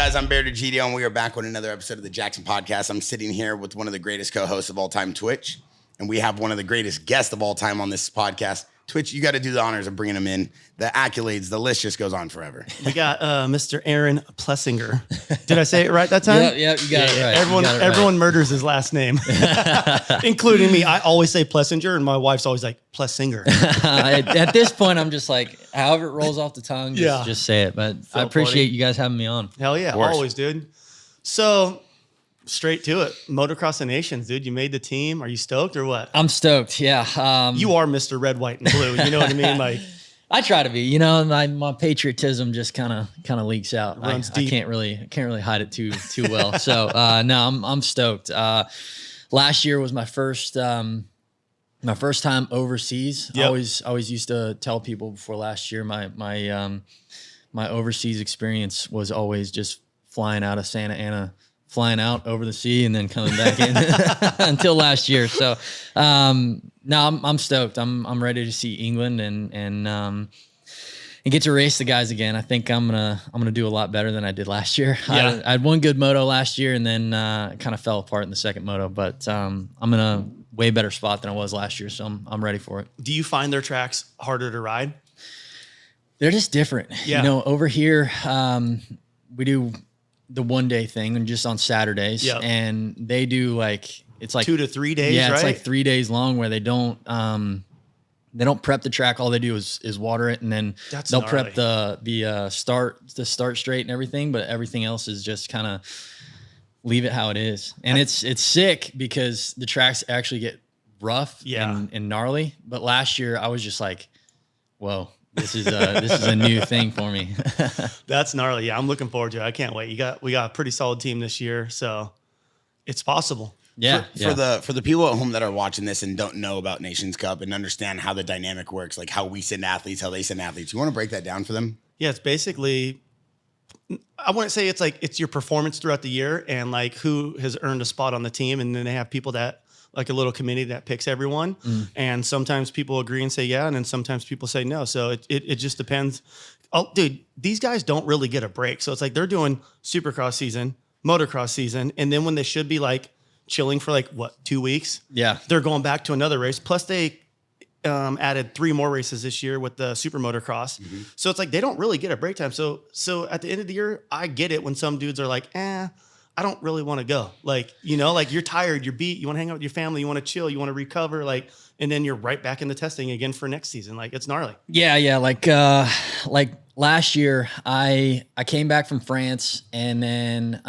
guys? I'm Degidio, and we are back with another episode of the Jaxxon podcast. I'm sitting here with one of the greatest co-hosts of all time, Twitch, and we have one of the greatest guests of all time on this podcast. Twitch, you got to do the honors of bringing him in. The accolades, the list just goes on forever. We got Mr. Aaron Plessinger. Did I say it right that time? Yeah, you got it right. Everyone murders his last name, including me. I always say Plessinger, and my wife's always like Plessinger. At this point, I'm just like, however it rolls off the tongue, just say it. But I appreciate you guys having me on. Hell yeah, always, dude. So straight to it. Motocross of Nations, dude. You made the team. Are you stoked or what? I'm stoked. Yeah. You are Mr. Red, White, and Blue. You know what I mean? Like, I try to be. You know, my patriotism just kind of leaks out. Runs I deep. can't really hide it too well. So no, I'm stoked. Last year was my first time overseas. Yep. I always used to tell people before last year my overseas experience was always just flying out of Santa Ana, flying out over the sea and then coming back in until last year. So no, I'm stoked. I'm ready to see England and get to race the guys again. I think I'm gonna do a lot better than I did last year. Yeah. I had one good moto last year and then kind of fell apart in the second moto, but I'm in a way better spot than I was last year. So I'm ready for it. Do you find their tracks harder to ride? They're just different. Yeah. You know, over here, we do the 1 day thing and just on Saturdays. Yep. And they do like, it's like 2 to 3 days, yeah, right? it's like 3 days long where they don't prep the track. All they do is water it, and then That's they'll gnarly. prep the start straight and everything, but everything else is just kind of leave it how it is. And it's sick because the tracks actually get rough and gnarly. But last year I was just like, whoa, this is a new thing for me. That's gnarly. Yeah, I'm looking forward to it. I can't wait. We got a pretty solid team this year, so it's possible. Yeah. For the people at home that are watching this and don't know about Nations Cup and understand how the dynamic works, like how we send athletes, how they send athletes, you want to break that down for them? Yeah, it's basically, I wouldn't say it's like it's your performance throughout the year and like who has earned a spot on the team, and then they have people that like a little committee that picks everyone. And sometimes people agree and say yeah, and then sometimes people say no. So it just depends. Oh, dude, these guys don't really get a break. So it's like they're doing Supercross season, Motocross season, and then when they should be like chilling for like 2 weeks, they're going back to another race. Plus they added 3 more races this year with the Super Motocross. So it's like they don't really get a break time. So at the end of the year, I get it when some dudes are like, I don't really want to go. Like, you know, like you're tired, you're beat, you want to hang out with your family, you want to chill, you want to recover, like, and then you're right back into testing again for next season. Like, it's gnarly. Yeah. Like last year, I came back from France, and then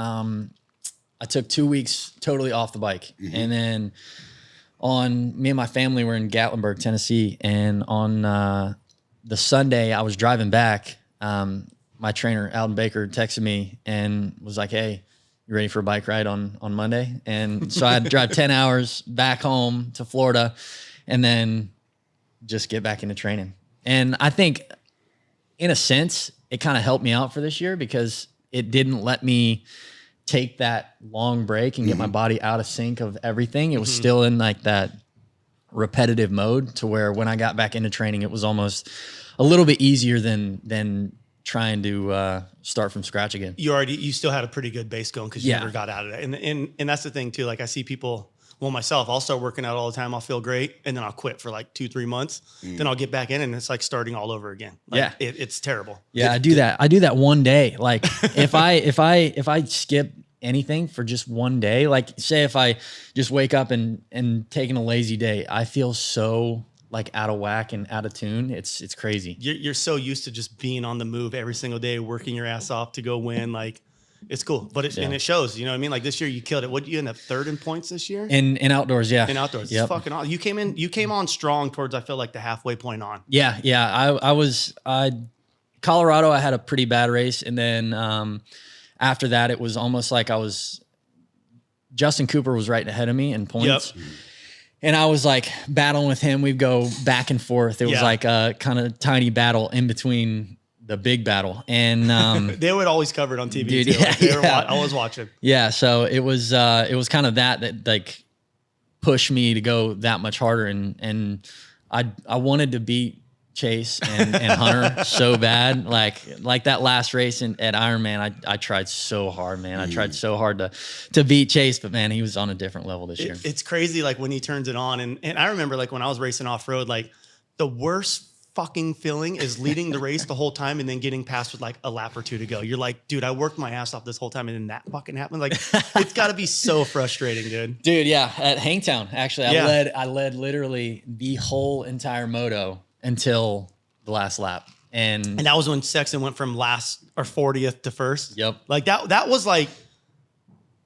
I took 2 weeks totally off the bike, and then me and my family were in Gatlinburg, Tennessee, and on the Sunday I was driving back. My trainer Alden Baker texted me and was like, "Hey, you ready for a bike ride on Monday?" And so I had to drive 10 hours back home to Florida and then just get back into training. And I think in a sense, it kind of helped me out for this year because it didn't let me take that long break and get my body out of sync of everything. It was still in like that repetitive mode to where when I got back into training, it was almost a little bit easier than trying to start from scratch again. You still had a pretty good base going because you never got out of it. And that's the thing too. Like I see people, well, myself, I'll start working out all the time. I'll feel great. And then I'll quit for like 2-3 months. Then I'll get back in and it's like starting all over again. Like, it's terrible. Yeah. I do that 1 day. Like if I skip anything for just 1 day, like say if I just wake up and taking a lazy day, I feel so like out of whack and out of tune. It's crazy. You're so used to just being on the move every single day, working your ass off to go win. Like it's cool, but and it shows, you know what I mean? Like this year you killed it. What did you end up 3rd in points this year? In outdoors. Yeah. In outdoors. It's fucking awesome. You came on strong towards, I feel like the halfway point on. Yeah. I was Colorado, I had a pretty bad race. And then, after that, it was almost like Justin Cooper was right ahead of me in points. Yep. And I was like battling with him. We'd go back and forth. It was like a kind of tiny battle in between the big battle. And they would always cover it on TV. Dude, too. I was watching. Yeah. So it was kind of that like pushed me to go that much harder. And I wanted to beat Chase and Hunter so bad. Like that last race at Ironman, I tried so hard, man. I tried so hard to beat Chase, but man, he was on a different level this year. It's crazy, like when he turns it on, and I remember like when I was racing off road, like the worst fucking feeling is leading the race the whole time and then getting past with like a lap or two to go. You're like, dude, I worked my ass off this whole time and then that fucking happened. Like, it's got to be so frustrating, dude. Dude, yeah, at Hangtown, actually, I led literally the whole entire moto until the last lap, and that was when Sexton went from last or 40th to first. Yep, like that was like.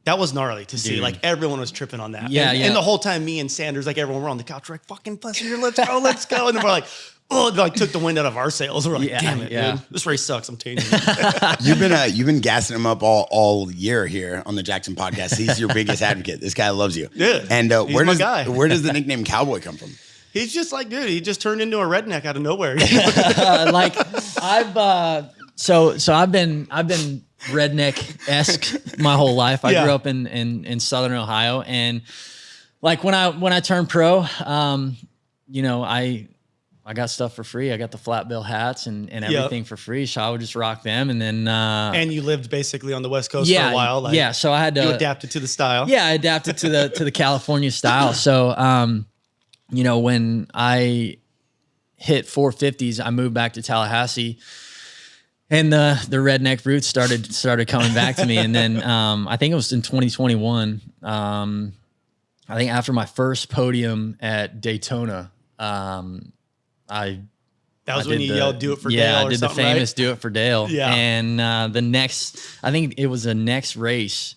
That was gnarly to see. Dude. Like everyone was tripping on that. Yeah, and the whole time, me and Sanders, like everyone were on the couch, we're like, fucking Plessinger, let's go. And then we're like, oh, like took the wind out of our sails. We're like, damn it, dude. This race sucks. I'm changing it. You've been gassing him up all year here on the Jaxxon podcast. He's your biggest advocate. This guy loves you. Yeah. And where does the nickname Cowboy come from? He's just like, dude, he just turned into a redneck out of nowhere. Like I've been redneck-esque my whole life. I grew up in Southern Ohio, and like when I turned pro, you know, I got stuff for free. I got the flat bill hats and everything for free, so I would just rock them. And then and you lived basically on the West Coast for a while. Like, so I had to adapted to the style. Yeah, I adapted to the California style. So you know, when I hit 450s, I moved back to Tallahassee. And the redneck roots started coming back to me. And then I think it was in 2021. I think after my first podium at Daytona, that was when you yelled "Do it for Dale." Yeah, I did the famous right? "Do it for Dale." Yeah. And the next, I think it was the next race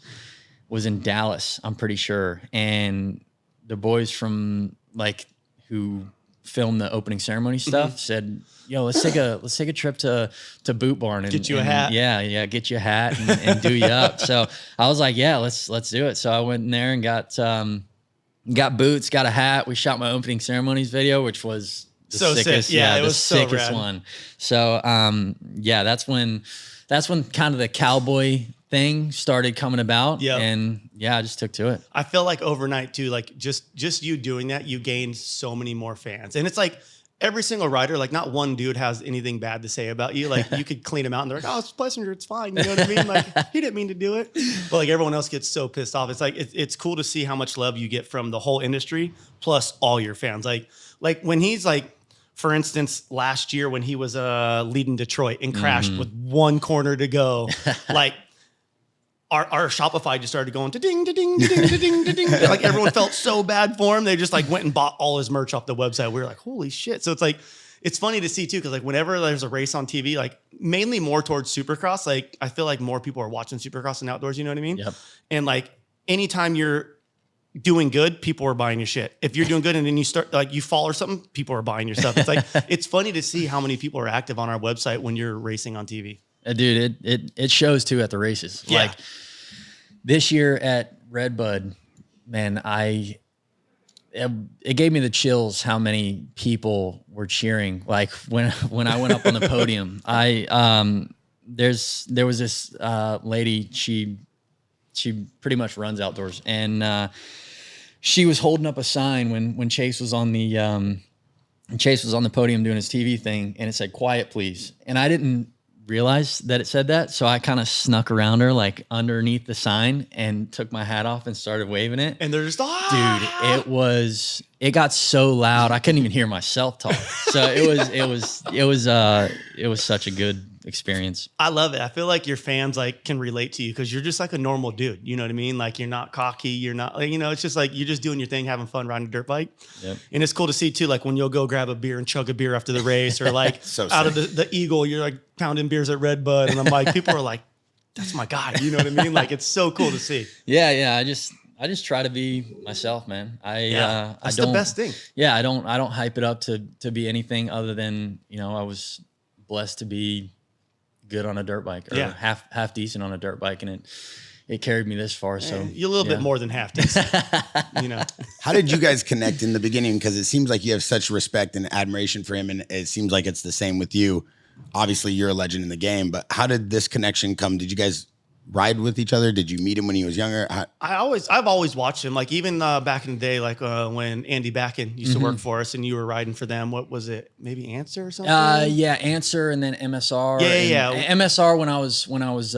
was in Dallas. I'm pretty sure. And the boys from like who filmed the opening ceremony stuff said, yo, let's take a trip to Boot Barn and get you a hat. Yeah, get you a hat and do you up. So I was like, yeah, let's do it. So I went in there and got boots, got a hat. We shot my opening ceremonies video, which was the sickest. Sick. Yeah, it the was so sickest rad. one. So that's when kind of the Cowboy thing started coming about. Yep. And I just took to it. I feel like overnight too, like just you doing that, you gained so many more fans. And it's like every single rider, like not one dude has anything bad to say about you. Like you could clean him out and they're like, oh, it's Plessinger, it's fine. You know what I mean? Like he didn't mean to do it. But like everyone else gets so pissed off. It's like, it's cool to see how much love you get from the whole industry plus all your fans. Like when he's like, for instance, last year when he was leading Detroit and crashed with one corner to go, like our Shopify just started going ding, ding, ding, ding, ding. Like everyone felt so bad for him. They just like went and bought all his merch off the website. We were like, holy shit. So it's like, it's funny to see too, because like whenever there's a race on TV, like mainly more towards Supercross, like I feel like more people are watching Supercross and outdoors, you know what I mean? Yep. And like anytime you're doing good, people are buying your shit. If you're doing good and then you start like you fall or something, people are buying your stuff. It's like, it's funny to see how many people are active on our website when you're racing on TV. Dude, it shows too at the races. Yeah. Like this year at Redbud, man, it gave me the chills how many people were cheering. Like when I went up on the podium, there was this lady, she pretty much runs outdoors, and she was holding up a sign when Chase was on the podium doing his TV thing, and it said "Quiet, please." And I didn't realize that it said that, so I kind of snuck around her like underneath the sign and took my hat off and started waving it. And they're just dude, it got so loud I couldn't even hear myself talk. So it was such a good experience. I love it. I feel like your fans like can relate to you because you're just like a normal dude. You know what I mean? Like you're not cocky. You're not like, you know, it's just like you're just doing your thing, having fun riding a dirt bike. Yep. And it's cool to see too, like when you'll go grab a beer and chug a beer after the race, or like out of the Eagle, you're like pounding beers at Redbud. And I'm like, people are like, that's my guy. You know what I mean? Like it's so cool to see. Yeah. I just try to be myself, man. That's the best thing. Yeah. I don't hype it up to be anything other than, you know, I was blessed to be good on a dirt bike, or half decent on a dirt bike, and it carried me this far. So you're a little bit more than half decent. You know. How did you guys connect in the beginning? Because it seems like you have such respect and admiration for him, and it seems like it's the same with you. Obviously, you're a legend in the game, but how did this connection come? Did you guys ride with each other? Did you meet him when he was younger? I've always watched him. Like even back in the day, like when Andy Backen used to work for us, and you were riding for them. What was it? Maybe Answer or something? Yeah, Answer, and then MSR. Yeah. MSR when I was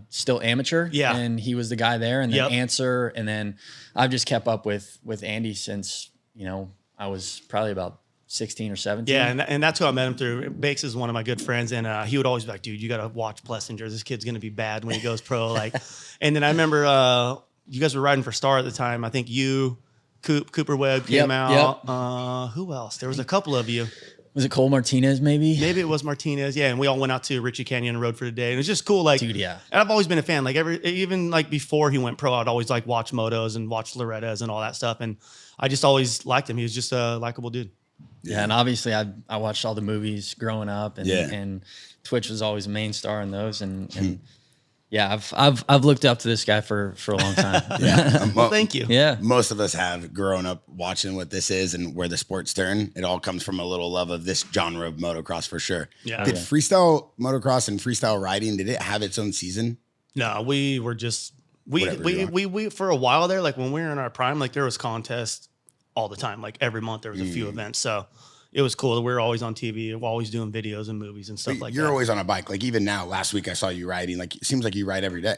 still amateur. Yeah, and he was the guy there, and then Yep. Answer, and then I've just kept up with Andy since I was probably about 16 or 17. Yeah, and that's who I met him through. Bakes is one of my good friends, and he would always be like, dude, you got to watch Plessinger. This kid's going to be bad when he goes pro. And then I remember you guys were riding for Star at the time. I think you, Cooper Webb came out. Yep. Who else? There was a couple of you. Was it Cole Martinez maybe? Maybe it was Martinez. Yeah, and we all went out to Ritchie Canyon and rode for the day. And it was just cool. Like, Dude, yeah. And I've always been a fan. Like even like before he went pro, I'd always like watch motos and watch Loretta's and all that stuff. And I just always liked him. He was just a likable dude. Yeah, and obviously I watched all the movies growing up, and Twitch was always a main star in those, and yeah, I've looked up to this guy for a long time. Well, thank you. Yeah, most of us have grown up watching what this is and where the sports turn. It all comes from a little love of this genre of motocross for sure. Yeah. Did freestyle motocross and freestyle riding, did it have its own season? No, we were just we for a while there, like when we were in our prime, like there was contests all the time. Like every month there was a few events. So it was cool. We were always on TV, we're always doing videos and movies and stuff like that. You're always on a bike. Like even now, last week I saw you riding. Like it seems like you ride every day.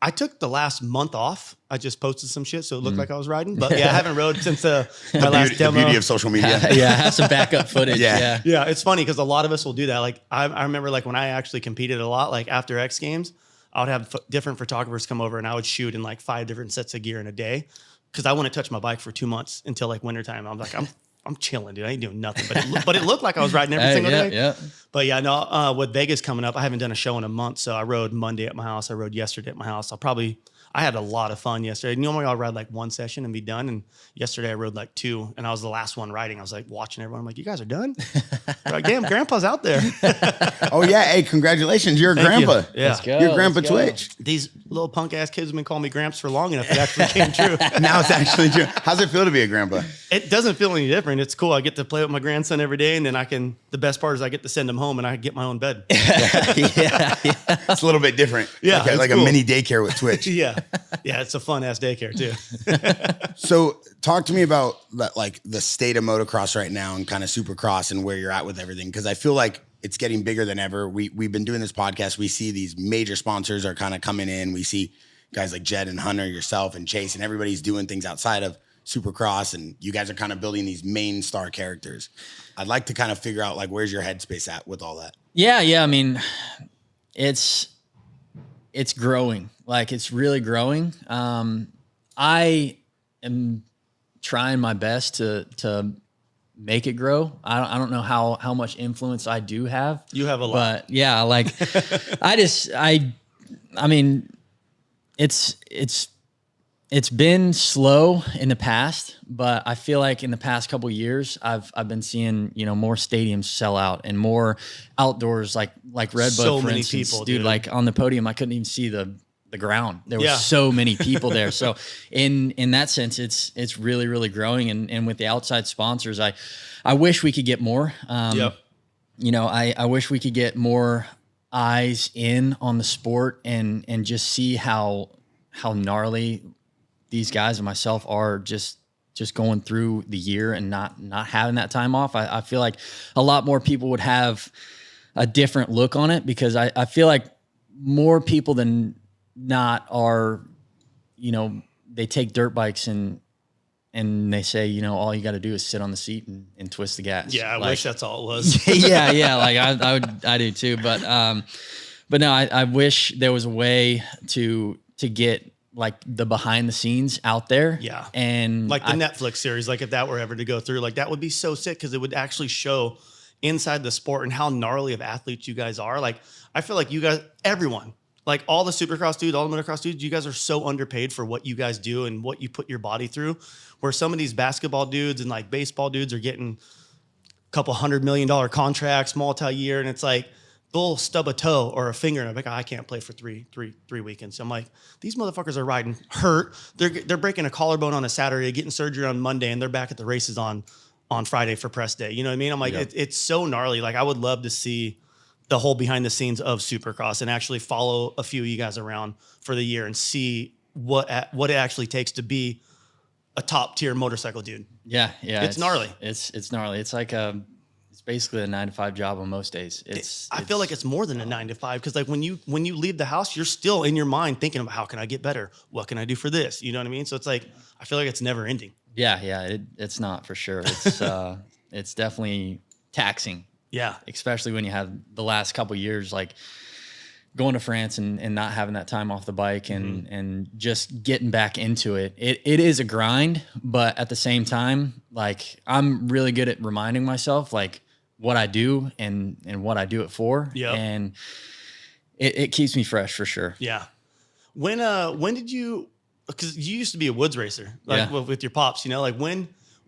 I took the last month off. I just posted some shit so it looked like I was riding. But yeah, I haven't rode since my last demo. The beauty of social media. yeah, have some backup footage. Yeah. Yeah, it's funny because a lot of us will do that. Like I remember like when I actually competed a lot, like after X Games, I would have different photographers come over and I would shoot in like 5 different sets of gear in a day. Because I wouldn't touch my bike for 2 months until like wintertime. I'm like, I'm chilling, dude. I ain't doing nothing. But it looked like I was riding every single day. Yeah. But yeah, no. With Vegas coming up, I haven't done a show in a month. So I rode Monday at my house. I rode yesterday at my house. I had a lot of fun yesterday. Normally I'll ride like 1 session and be done. And yesterday I rode like 2, and I was the last one riding. I was like watching everyone. I'm like, you guys are done? They're like, damn, Grandpa's out there. Oh yeah, hey, congratulations, you're a grandpa. You. Yeah, Let's go. You're Grandpa Let's go. Twitch. these little punk ass kids have been calling me Gramps for long enough. It actually came true. Now it's actually true. How's it feel to be a grandpa? It doesn't feel any different. It's cool. I get to play with my grandson every day, and then the best part is I get to send him home and I get my own bed. yeah. It's a little bit different. Yeah, like cool. a mini daycare with Twitch. Yeah, it's a fun ass daycare too. So talk to me about like the state of motocross right now and kind of supercross and where you're at with everything. Because I feel like it's getting bigger than ever. We've been doing this podcast. We see these major sponsors are kind of coming in. We see guys like Jed and Hunter, yourself and Chase, and everybody's doing things outside of supercross. And you guys are kind of building these main star characters. I'd like to kind of figure out like, where's your headspace at with all that? Yeah. I mean, it's growing. Like it's really growing. I am trying my best to make it grow. I don't know how much influence I do have. You have a lot. But yeah, like I mean, it's been slow in the past, but I feel like in the past couple of years, I've been seeing more stadiums sell out and more outdoors, like Redbud, So for many instance, people, dude. dude. Like on the podium, I couldn't even see the ground. There were Yeah. so many people there. So in that sense, it's really, really growing. And with the outside sponsors, I wish we could get more. Yep. I wish we could get more eyes in on the sport and just see how gnarly these guys and myself are just going through the year and not having that time off. I feel like a lot more people would have a different look on it, because I feel like more people than not are, they take dirt bikes and they say, all you got to do is sit on the seat and twist the gas. Yeah, I Like, wish that's all it was. yeah. Like I do too. But no, I wish there was a way to get like the behind the scenes out there. Yeah. And Like the Netflix series, like if that were ever to go through, like that would be so sick, because it would actually show inside the sport and how gnarly of athletes you guys are. Like I feel like you guys, everyone, like all the supercross dudes, all the motocross dudes, you guys are so underpaid for what you guys do and what you put your body through, where some of these basketball dudes and like baseball dudes are getting a couple $100 million contracts multi-year, and it's like they'll stub a toe or a finger and I'm like, I can't play for three weekends. I'm like, these motherfuckers are riding hurt. They're breaking a collarbone on a Saturday, getting surgery on Monday, and they're back at the races on Friday for press day. You know what I mean? I'm like, it's so gnarly. Like I would love to see the whole behind the scenes of Supercross and actually follow a few of you guys around for the year and see what it actually takes to be a top tier motorcycle dude. Yeah. It's gnarly. It's gnarly. It's like it's basically a 9-to-5 job on most days. I feel like it's more than a 9-to-5 because like when you leave the house, you're still in your mind thinking about how can I get better? What can I do for this? You know what I mean? So it's like I feel like it's never ending. Yeah. It's not for sure. It's it's definitely taxing. Yeah, especially when you have the last couple of years like going to France and not having that time off the bike and just getting back into it. It is a grind, but at the same time, like I'm really good at reminding myself like what I do and what I do it for. Yep. And it keeps me fresh for sure. Yeah. When did you, because you used to be a woods racer, like with your pops, you know, like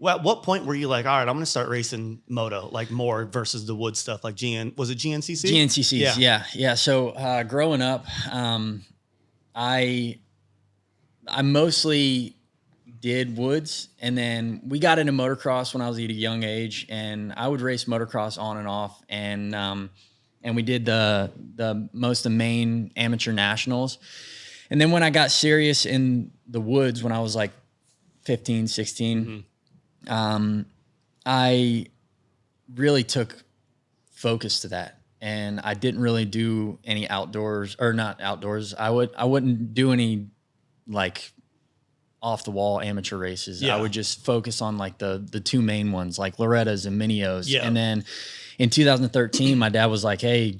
at what point were you like, all right, I'm going to start racing moto, like more versus the wood stuff, like was it GNCC? GNCCs, yeah. So growing up, I mostly did woods, and then we got into motocross when I was at a young age, and I would race motocross on and off, and we did the main amateur nationals. And then when I got serious in the woods when I was like 15, 16, I really took focus to that, and I didn't really do any outdoors or not outdoors. I wouldn't do any like off the wall amateur races. Yeah. I would just focus on like the two main ones, like Loretta's and Minios. Yeah. And then in 2013, my dad was like, "Hey,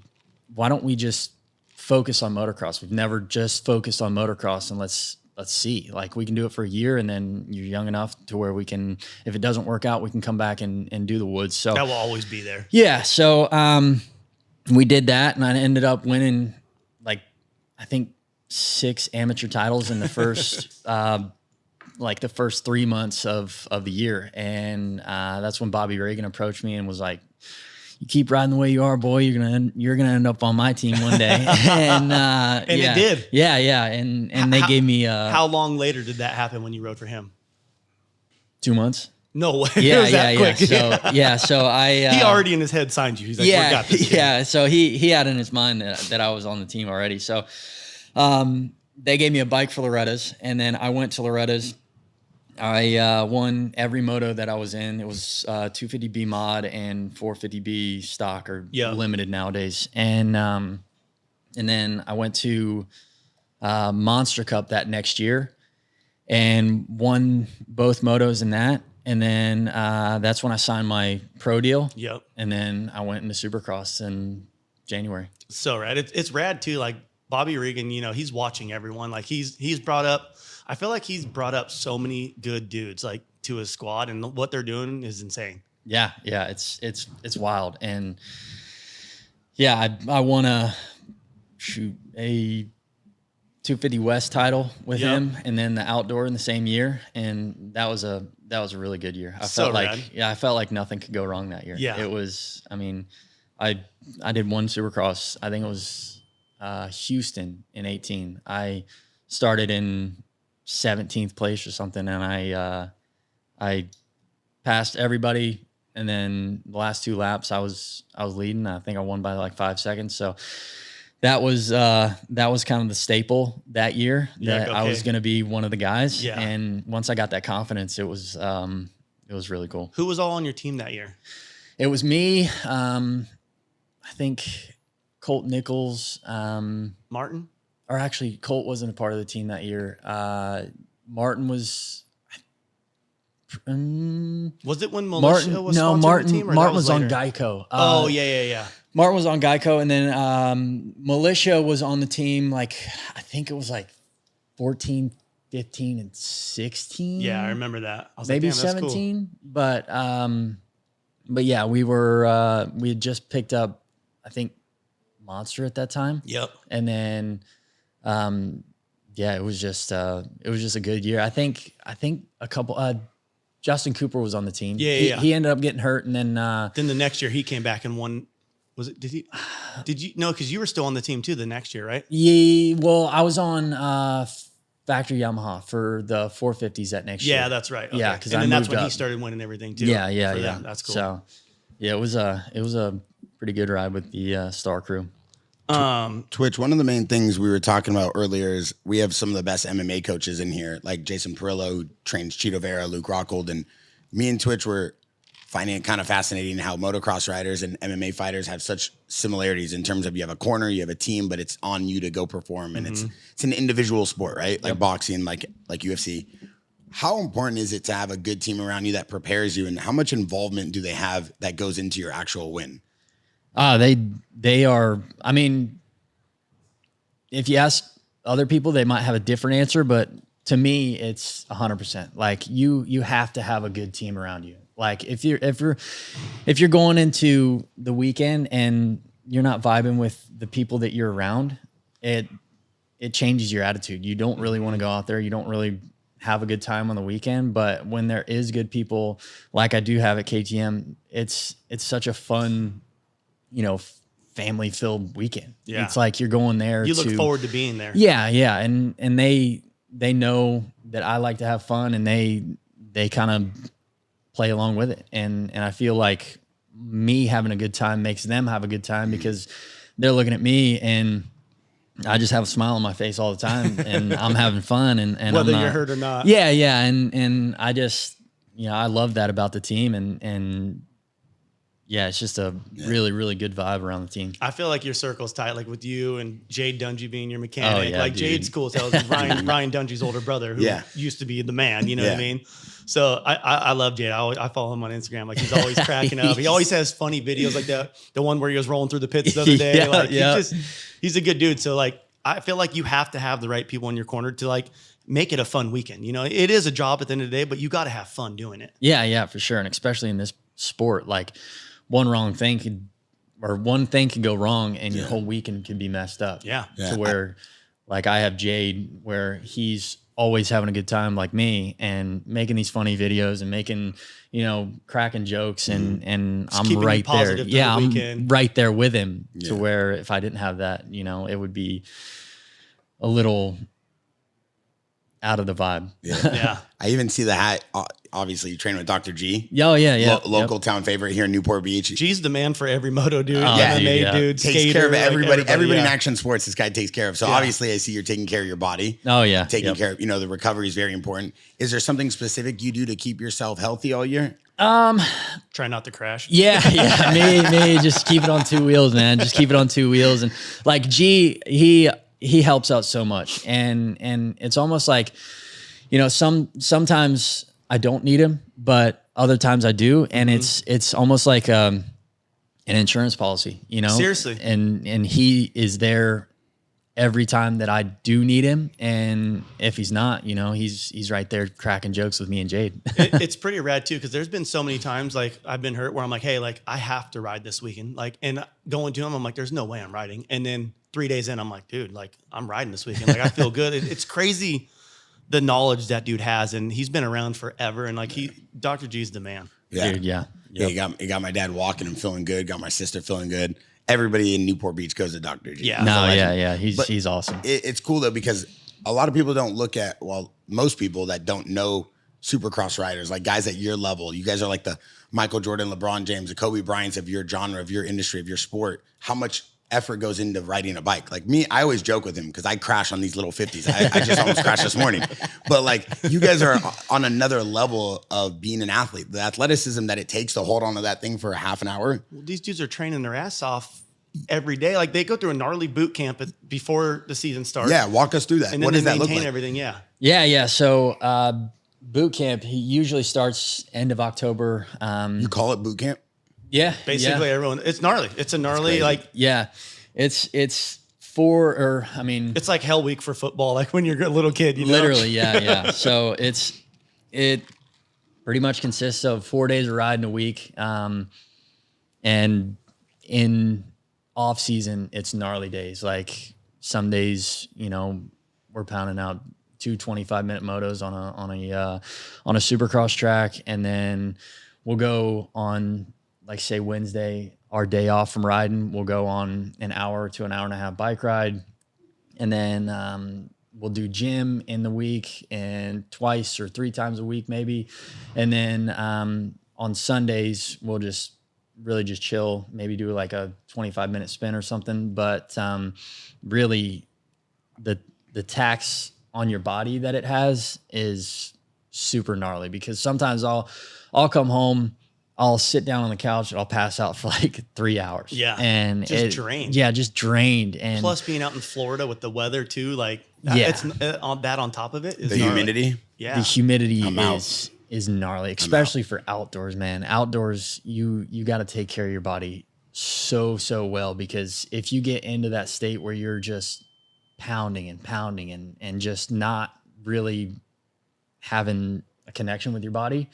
why don't we just focus on motocross? We've never just focused on motocross, and let's see, like we can do it for a year, and then you're young enough to where we can, if it doesn't work out, we can come back and do the woods." So that will always be there. Yeah. So we did that, and I ended up winning like I think 6 amateur titles in the first like the first 3 months of the year, and that's when Bobby Reagan approached me and was like, "You keep riding the way you are, boy. You're gonna end up on my team one day." And it did. Yeah. And they gave me. How long later did that happen when you rode for him? 2 months. No way. Yeah, It was that quick. So I. He already in his head signed you. He's like, "We got this kid." Yeah. So he had in his mind that I was on the team already. So, they gave me a bike for Loretta's, and then I went to Loretta's. I won every moto that I was in. It was 250B mod and 450B stock or limited nowadays. And then I went to Monster Cup that next year and won both motos in that. And then that's when I signed my pro deal. Yep. And then I went into Supercross in January. So rad. It's rad too. Like Bobby Reagan, you know, he's watching everyone. Like he's brought up, I feel like he's brought up so many good dudes like to his squad, and what they're doing is insane. Yeah. It's wild. And yeah, I won a 250 West title with him, and then the outdoor in the same year, and that was a really good year. I felt like nothing could go wrong that year. Yeah. It was, I mean, I did one Supercross. I think it was Houston in 18. I started in 17th place or something, and I passed everybody, and then the last 2 laps I was leading. I think I won by like 5 seconds. So that was kind of the staple that year that I was going to be one of the guys. Yeah. And once I got that confidence, it was really cool. Who was all on your team that year? It was me. I think Colt Nichols, Martin. Or actually, Colt wasn't a part of the team that year. Martin was. Was it when Militia was no, sponsoring Martin, the team? Or Martin was on later? Geico. Yeah. Martin was on Geico, and then Militia was on the team. Like I think it was like 14, 15, and 16. Yeah, I remember that. I was Maybe like, damn, 17, that's cool. But yeah, we had just picked up, I think, Monster at that time. Yep. And then, it was just a good year. I think a couple. Justin Cooper was on the team. Yeah. He ended up getting hurt, and then the next year he came back and won. Was it? Did you? No, because you were still on the team too the next year, right? Yeah. Well, I was on factory Yamaha for the 450s that next year. Yeah, that's right. Okay. Yeah, because that's when he started winning everything too. Yeah. That's cool. So, yeah, it was a pretty good ride with the Star Crew. Twitch, one of the main things we were talking about earlier is we have some of the best MMA coaches in here, like Jason Perillo, who trains Cheeto Vera, Luke Rockhold, and me and Twitch were finding it kind of fascinating how motocross riders and MMA fighters have such similarities in terms of you have a corner, you have a team, but it's on you to go perform, and it's an individual sport, right? Like boxing, like UFC. How important is it to have a good team around you that prepares you, and how much involvement do they have that goes into your actual win? They are, I mean, if you ask other people, they might have a different answer, but to me, it's 100%. Like you have to have a good team around you. Like if you're going into the weekend and you're not vibing with the people that you're around, it changes your attitude. You don't really want to go out there. You don't really have a good time on the weekend, but when there is good people like I do have at KTM, it's such a fun, family filled weekend. Yeah. It's like you're going there. You look forward to being there. Yeah. Yeah. And they know that I like to have fun, and they kind of play along with it. And I feel like me having a good time makes them have a good time because they're looking at me and I just have a smile on my face all the time and I'm having fun and whether you're hurt or not. Yeah. Yeah. And I just, I love that about the team, and yeah, it's just a really, really good vibe around the team. I feel like your circle's tight, like with you and Jade Dungy being your mechanic. Oh, yeah, like dude. Jade's cool as hell. Ryan Dungy's older brother, who used to be the man. You know what I mean? So I love Jade. I follow him on Instagram. Like he's always cracking up. He always has funny videos like that. The one where he was rolling through the pits the other day. He's a good dude. So like I feel like you have to have the right people in your corner to like make it a fun weekend. It is a job at the end of the day, but you got to have fun doing it. Yeah, for sure. And especially in this sport, like one thing could go wrong and your whole weekend could be messed up. Yeah. To where like I have Jade where he's always having a good time like me and making these funny videos and making, cracking jokes and I'm right there. Yeah. I'm right there with him to where if I didn't have that, it would be a little out of the vibe. Yeah. I even see the hat. Obviously, you train with Dr. G. Oh, yeah. Local town favorite here in Newport Beach. G's the man for every moto dude. MMA dude. Takes skater, care of everybody. Like Everybody in action sports, this guy takes care of. So obviously, I see you're taking care of your body. Oh, yeah. Taking care of, the recovery is very important. Is there something specific you do to keep yourself healthy all year? Try not to crash. Yeah. Me, just keep it on two wheels, man. Just keep it on two wheels. And like G, he helps out so much. And it's almost like, sometimes I don't need him, but other times I do. And it's almost like an insurance policy, Seriously. And he is there every time that I do need him. And if he's not, he's right there cracking jokes with me and Jade. It's pretty rad too, because there's been so many times like I've been hurt where I'm like, hey, like I have to ride this weekend. Like, and going to him, I'm like, there's no way I'm riding. And then 3 days in, I'm like, dude, like I'm riding this weekend. Like I feel good. It's crazy the knowledge that dude has, and he's been around forever. And like Dr. G's the man. Yeah. Dude, yeah. Yep. He got my dad walking and feeling good. Got my sister feeling good. Everybody in Newport Beach goes to Dr. G. Yeah. No, yeah. He's awesome. It's cool though, because a lot of people don't look at, most people that don't know supercross riders, like guys at your level, you guys are like the Michael Jordan, LeBron James, the Kobe Bryants of your genre, of your industry, of your sport. How much effort goes into riding a bike? Like me, I always joke with him because I crash on these little 50s. I just almost crashed this morning. But like you guys are on another level of being an athlete. The athleticism that it takes to hold on to that thing for a half an hour. Well, these dudes are training their ass off every day. Like they go through a gnarly boot camp before the season starts. Yeah, walk us through that. And then what does that look like? Everything, yeah. Yeah. So boot camp, he usually starts end of October. You call it boot camp? Yeah. Basically everyone, it's gnarly. It's a gnarly, like. Yeah. It's like Hell Week for football, like when you're a little kid, Literally, yeah. So it pretty much consists of 4 days of riding a week. And in off season, it's gnarly days. Like some days, we're pounding out 2 25-minute motos on a supercross track. And then we'll go on, like say Wednesday, our day off from riding, we'll go on an hour to an hour and a half bike ride. And then we'll do gym in the week and twice or 3 times a week maybe. And then on Sundays, we'll just really just chill, maybe do like a 25-minute spin or something. But really the tax on your body that it has is super gnarly, because sometimes I'll come home, I'll sit down on the couch and I'll pass out for like 3 hours. Yeah. And just drained. Yeah, just drained. And plus being out in Florida with the weather too, like Yeah. it's on that on top of it is The gnarly. humidity. Yeah. the humidity I'm out. is gnarly, especially for outdoors, man. Outdoors, you got to take care of your body so well, because if you get into that state where you're just pounding and just not really having a connection with your body,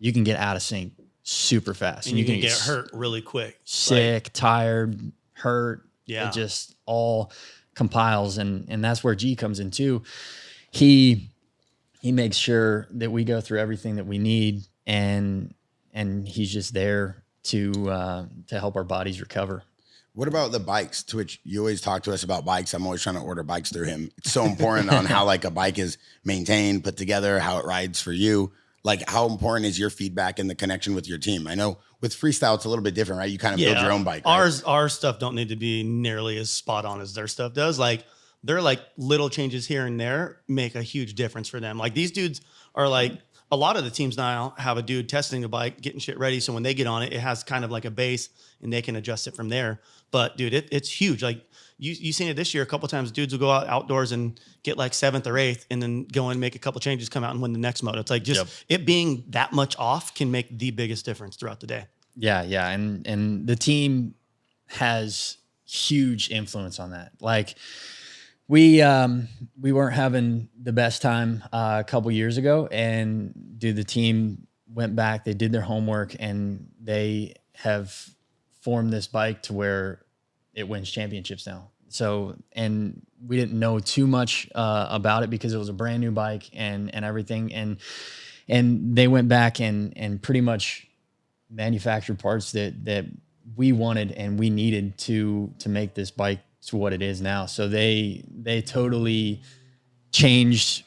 you can get out of sync super fast. and you can get hurt really quick. sick, tired, hurt. Yeah. It just all compiles. And that's where G comes in too. He makes sure that we go through everything that we need, and he's just there to help our bodies recover. What about the bikes? To which you always talk to us about bikes. I'm always trying to order bikes through him. It's so important on how like a bike is maintained, put together, how it rides for you. Like, how important is your feedback and the connection with your team? I know with freestyle, it's a little bit different, right? You kind of build your own bike. Right? Our stuff don't need to be nearly as spot on as their stuff does. Like, they're like little changes here and there make a huge difference for them. Like, these dudes are like, a lot of the teams now have a dude testing the bike, getting shit ready. So when they get on it, it has kind of like a base and they can adjust it from there. But dude, it's huge. Like you seen it this year a couple of times. Dudes will go out outdoors and get like 7th or 8th and then go and make a couple changes, come out and win the next moto. It's like just it being that much off can make the biggest difference throughout the day. Yeah. And the team has huge influence on that. Like, we weren't having the best time a couple years ago, and the team went back, they did their homework, and they have formed this bike to where it wins championships now. So, and we didn't know too much about it because it was a brand new bike and everything. And they went back and pretty much manufactured parts that we wanted and we needed to make this bike to what it is now. So they totally changed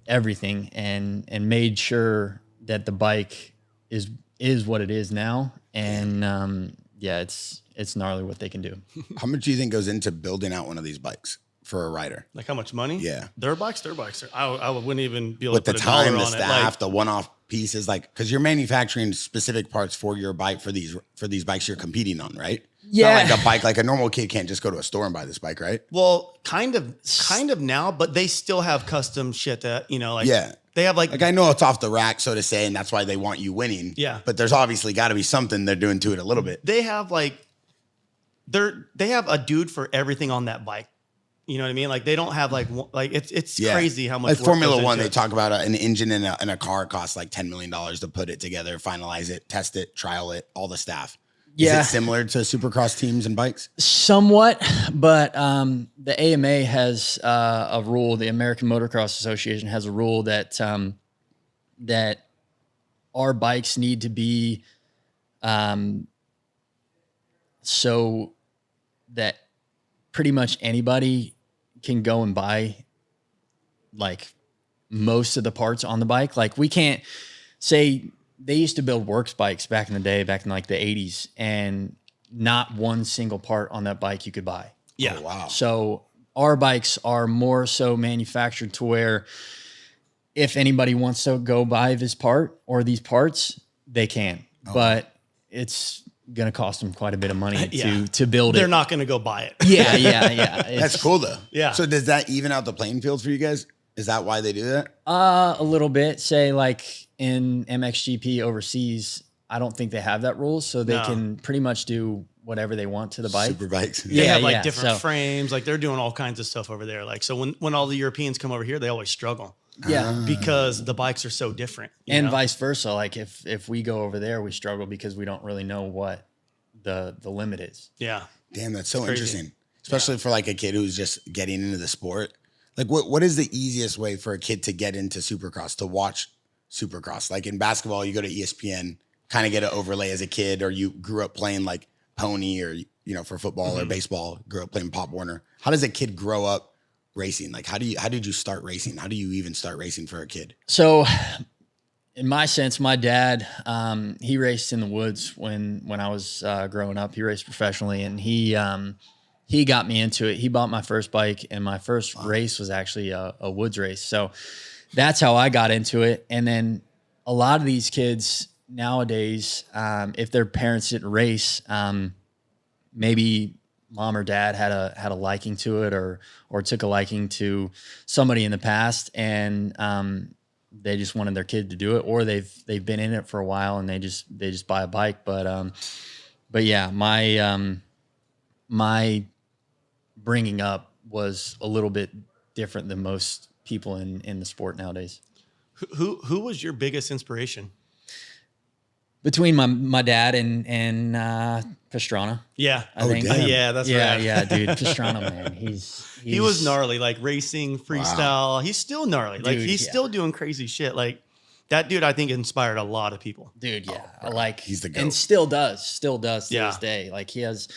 everything and made sure that the bike is what it is now. And it's gnarly what they can do. How much do you think goes into building out one of these bikes for a rider? Like, how much money? Yeah. Their bikes. I wouldn't even be able With to the put a dollar time, on the it. staff, Like, the one-off pieces, like, because you're manufacturing specific parts for your bike for these bikes you're competing on, right? Yeah. It's not like a bike, like a normal kid can't just go to a store and buy this bike, right? well, kind of now, but they still have custom shit that, like, Yeah. they have like Like, I know it's off the rack, so to say, and that's why they want you winning. Yeah. But there's obviously got to be something they're doing to it a little bit. they have like they have a dude for everything on that bike. You know what I mean? Like, they don't have like it's Yeah. crazy how much Like work Formula goes One, into they it. talk about an engine in a car costs like $10 million to put it together, finalize it, test it, trial it, all the staff. Yeah. Is it similar to Supercross teams and bikes? Somewhat, but the AMA has a rule. The American Motocross Association has a rule that that our bikes need to be so that pretty much anybody can go and buy like most of the parts on the bike. Like, we can't say they used to build works bikes back in the day, back in like the 80s, and not one single part on that bike you could buy. Yeah. Oh, wow. So our bikes are more so manufactured to where if anybody wants to go buy this part or these parts, they can. But it's going to cost them quite a bit of money Yeah. to build They're it. not going to go buy it. Yeah. That's It's, cool though. Yeah. So does that even out the playing field for you guys? Is that why they do that? a little bit. Say like in MXGP overseas, I don't think they have that rule, so they No. can pretty much do whatever they want to the bike. Super bikes. They Yeah, have like yeah, different so- frames. Like, they're doing all kinds of stuff over there. Like, so when all the Europeans come over here, they always struggle Yeah. because the bikes are so different. you And know? vice versa. Like if we go over there, we struggle because we don't really know what the limit is. Yeah. Damn, that's so crazy. interesting. Especially for like a kid who's just getting into the sport. Like what is the easiest way for a kid to get into Supercross, to watch Supercross? Like in basketball, you go to ESPN, kind of get an overlay as a kid, or you grew up playing like Pony, or, for football or baseball, grew up playing Pop Warner. How does a kid grow up racing? Like how did you start racing? How do you even start racing for a kid? So in my sense, my dad, he raced in the woods when I was growing up. He raced professionally, and he got me into it. He bought my first bike, and my first race was actually a woods race. So that's how I got into it. And then a lot of these kids nowadays, if their parents didn't race, maybe mom or dad had a liking to it, or took a liking to somebody in the past, and they just wanted their kid to do it, or they've been in it for a while and they just buy a bike. But yeah, my bringing up was a little bit different than most people in the sport nowadays. Who was your biggest inspiration? Between my dad and Pastrana. Yeah. I think. damn. Yeah, that's yeah, right. yeah, dude. Pastrana, man. He was gnarly, like racing, freestyle. He's still gnarly. Like Dude, he's yeah. still doing crazy shit. Like that dude, I think inspired a lot of people. Dude, yeah. Like He's the GOAT. and still does to Yeah. this day. Like he's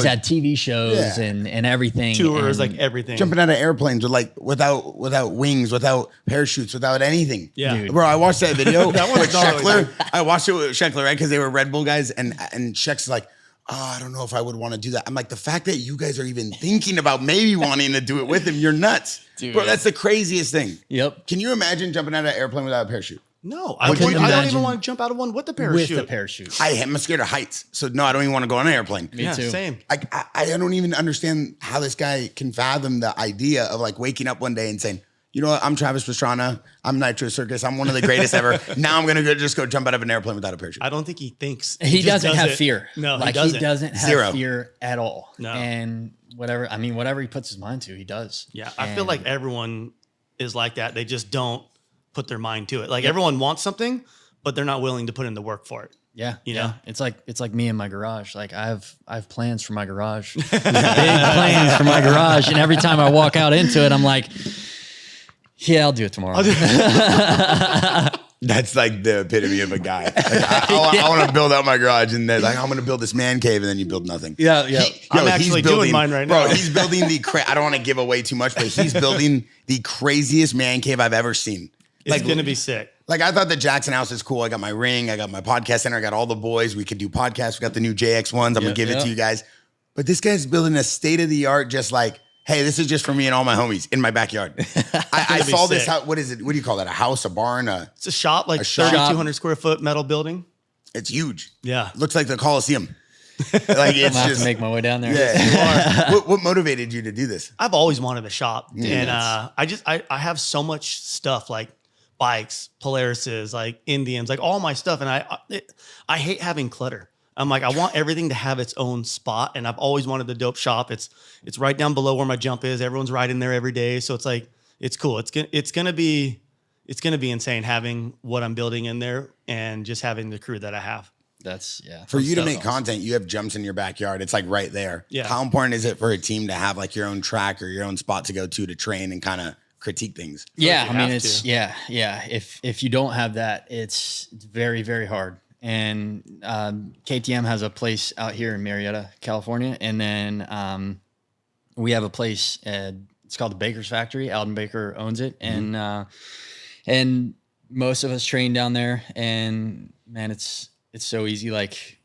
had TV shows Yeah. and everything. Tours, and, like everything. Jumping out of airplanes with like without wings, without parachutes, without anything. Yeah. Dude. Bro, I watched that video That one's with gnarly, Sheckler. I watched it with Sheckler, right? Because they were Red Bull guys, and Sheck's like, oh, I don't know if I would want to do that. I'm like, the fact that you guys are even thinking about maybe wanting to do it with him, you're nuts. Dude. Bro, that's the craziest thing. Yep. Can you imagine jumping out of an airplane without a parachute? No, I couldn't don't imagine even want to jump out of one with the parachute. With the parachute. I'm scared of heights. So no, I don't even want to go on an airplane. Me yeah, too. same. I don't even understand how this guy can fathom the idea of like waking up one day and saying, you know what, I'm Travis Pastrana. I'm Nitro Circus. I'm one of the greatest ever. Now I'm going to just go jump out of an airplane without a parachute. I don't think he thinks. He just doesn't does have it. fear. No, like he he doesn't. doesn't have Zero. fear at all. No. And whatever he puts his mind to, he does. Yeah, I feel And- like everyone is like that. They just don't put their mind to it. Like everyone wants something, but they're not willing to put in the work for it. Yeah, You yeah. know? It's like me in my garage. Like I have plans for my garage, big plans for my garage, and every time I walk out into it, I'm like, yeah, I'll do it tomorrow. That's like the epitome of a guy. Like, I want to build out my garage, and they're like, I'm going to build this man cave, and then you build nothing. Yeah. I'm he's actually doing mine right now. Bro, he's building I don't want to give away too much, but he's building the craziest man cave I've ever seen. It's gonna be sick. Like, I thought the Jaxxon house is cool. I got my ring. I got my podcast center. I got all the boys. We could do podcasts. We got the new JX ones. I'm going to give it to you guys. But this guy's building a state-of-the-art, just like, hey, this is just for me and all my homies in my backyard. I be saw this sick. house. What is it? What do you call that? A house, a barn? It's a shop, like A shop. 3,200 square foot metal building. It's huge. Yeah. Looks like the Coliseum. Like, I'm it's gonna have just... to make my way down there. Yeah, what motivated you to do this? I've always wanted a shop, Yeah, and that's- I have so much stuff like bikes, Polarises, like Indians, like all my stuff, and I hate having clutter. I'm like, I want everything to have its own spot, and I've always wanted the dope shop. It's right down below where my jump is. Everyone's riding there every day, so it's like it's cool. It's gonna be insane having what I'm building in there and just having the crew that I have. That's For you to that's make awesome. content, you have jumps in your backyard. It's like right there. Yeah. How important is it for a team to have like your own track or your own spot to go to train and kind of critique things? Yeah, you I mean have it's to. yeah. If you don't have that, it's very, very hard. And KTM has a place out here in Marietta, California, and then we have a place. It's called the Baker's Factory. Alden Baker owns it, and most of us train down there. And man, it's so easy. Like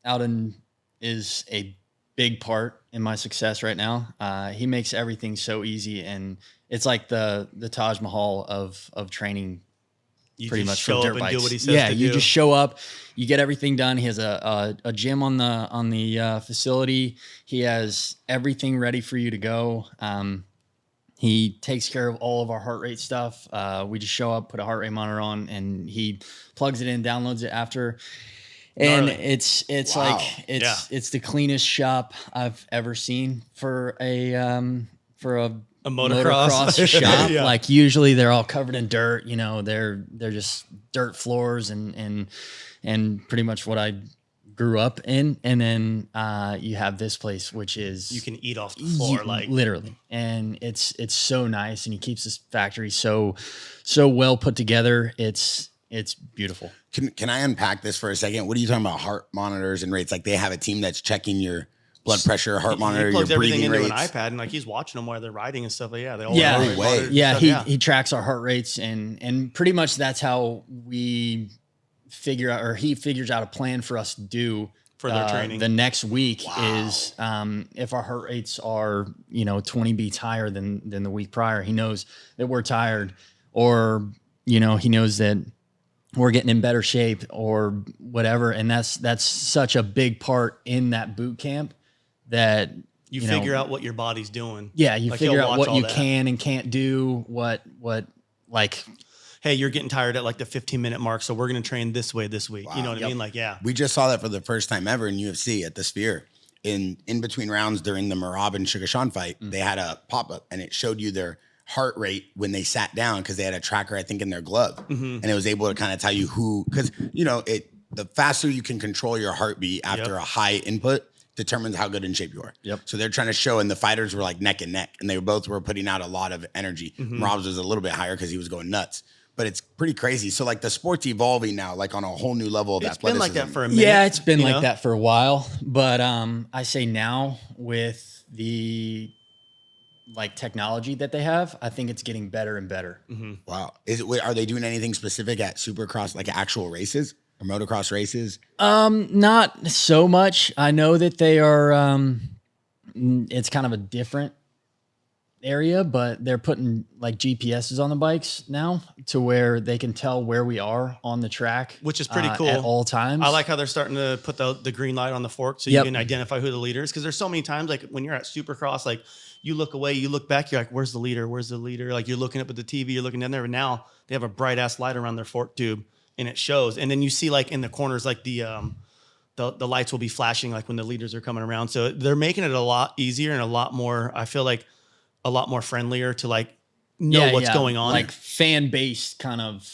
Alden is a big part in my success right now. He makes everything so easy, and it's like the Taj Mahal of training. You Pretty just much show for up dirt and do bikes. what he says. Yeah, to you do. just show up, you get everything done. He has a gym on the facility. He has everything ready for you to go. He takes care of all of our heart rate stuff. We just show up, put a heart rate monitor on, and he plugs it in, downloads it after. And Gnarly. it's Wow. like it's the cleanest shop I've ever seen for a motocross. shop. Yeah. Like usually they're all covered in dirt, you know, they're just dirt floors and pretty much what I grew up in. And then you have this place, which is You can eat off the floor, like literally. And it's so nice, and he keeps this factory so well put together. It's beautiful. Can I unpack this for a second? What are you talking about? Heart monitors and rates? Like they have a team that's checking your blood pressure, heart monitor, he your plugs everything breathing into rates. an iPad, and like he's watching them while they're riding and stuff. Like, yeah, they all Yeah. No way. He tracks our heart rates, and pretty much that's how we figure out, or he figures out a plan for us to do for their training. The next week is if our heart rates are 20 beats higher than the week prior, he knows that we're tired, or he knows that we're getting in better shape or whatever. And that's such a big part in that boot camp that you figure out what your body's doing. Yeah, you like figure out what you that. can and can't do, what like, hey, you're getting tired at like the 15-minute mark, so we're going to train this way this week. Wow. You know what I mean? Like, yeah. We just saw that for the first time ever in UFC at the Sphere. In between rounds during the Merab and Sugar fight, they had a pop-up, and it showed you their heart rate when they sat down, because they had a tracker, I think, in their glove. And it was able to kind of tell you who, because, the faster you can control your heartbeat after a high input determines how good in shape you are. So they're trying to show, and the fighters were like neck and neck, and they both were putting out a lot of energy. Merab's was a little bit higher because he was going nuts. But it's pretty crazy. So like the sport's evolving now, like on a whole new level of athleticism. It's been like that for a minute. Yeah, it's been like that for a while. But I say now with the like technology that they have, I think it's getting better and better. Wow. Are they doing anything specific at Supercross, like actual races or motocross races? Not so much. I know that they are, it's kind of a different area, but they're putting like GPSs on the bikes now to where they can tell where we are on the track, which is pretty cool at all times. I like how they're starting to put the green light on the fork so you can identify who the leader is. Because there's so many times, like when you're at Supercross, like you look away, you look back, you're like, where's the leader? Where's the leader? Like you're looking up at the TV, you're looking down there, but now they have a bright ass light around their fork tube and it shows. And then you see like in the corners, like the lights will be flashing like when the leaders are coming around. So they're making it a lot easier and a lot more, I feel like, a lot more friendlier to like know what's going on. Like fan based kind of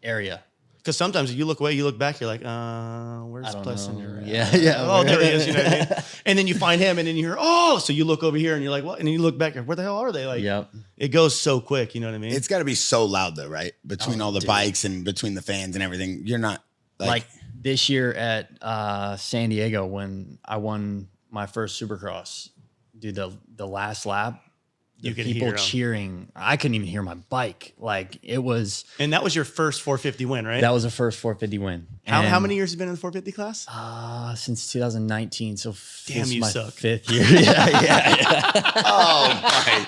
area. Because sometimes you look away, you look back, you're like, where's Plessinger? Yeah. Oh, there he is. You know what I mean? And then you find him and then you hear, oh, so you look over here and you're like, what? And then you look back, where the hell are they? Like, it goes so quick. You know what I mean? It's got to be so loud though, right? Between all the bikes and between the fans and everything. You're not like this year at San Diego when I won my first Supercross, dude, the last lap, the people cheering. I couldn't even hear my bike. Like it was. And that was your first 450 win, right? That was the first 450 win. How many years have you been in the 450 class? Since 2019. So damn, you my suck. 5th year. Yeah. Oh my.